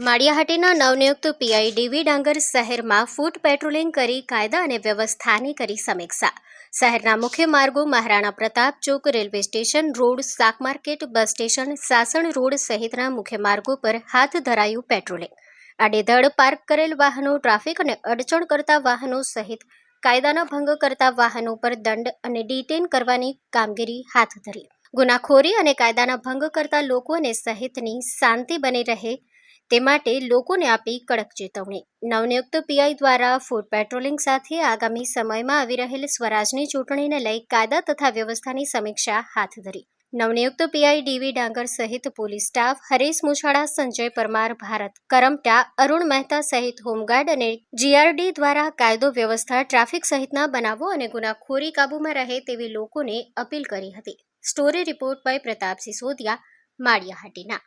માળિયાહાટીના નવનિયુક્ત પીઆઈ ડીવી ડાંગર શહેરમાં ફૂટ પેટ્રોલિંગ કરી કાયદા અને વ્યવસ્થાની કરી સમીક્ષા. શહેરના મુખ્ય માર્ગો મહારાણા પ્રતાપ ચોક, રેલવે સ્ટેશન રોડ, શાક market, bus station, Sasan road સહિતના મુખ્ય માર્ગો પર હાથ ધરાયું પેટ્રોલિંગ. આડેધડ પાર્ક કરેલ વાહનો, ટ્રાફિક અને અડચણ કરતા વાહનો સહિત કાયદાનો ભંગ કરતા વાહનો પર દંડ અને ડિટેન કરવાની કામગીરી હાથ ધરી. ગુનાખોરી અને કાયદાના ભંગ કરતા લોકોને સહિતની શાંતિ બની રહે તે માટે લોકોને આપી કડક ચેતવણી. નવનિયુક્ત પીઆઈ દ્વારા ફૂટ પેટ્રોલિંગ સાથે આગામી સમયમાં આવી રહેલ સ્વરાજની ચૂંટણીને લઈ કાયદા તથા વ્યવસ્થાની સમીક્ષા હાથ ધરી. નવનિયુક્ત પીઆઈ ડીવી ડાંગર સહિત પોલીસ સ્ટાફ હરેશ મુછાડા, સંજય પરમાર, ભારત કરમટા, અરુણ મહેતા સહિત હોમગાર્ડ અને જીઆરડી દ્વારા કાયદો વ્યવસ્થા, ટ્રાફિક સહિતના બનાવો અને ગુનાખોરી કાબૂમાં રહે તેવી લોકોને અપીલ કરી હતી. Story report by Pratap Sisodia, Maliya Hatina.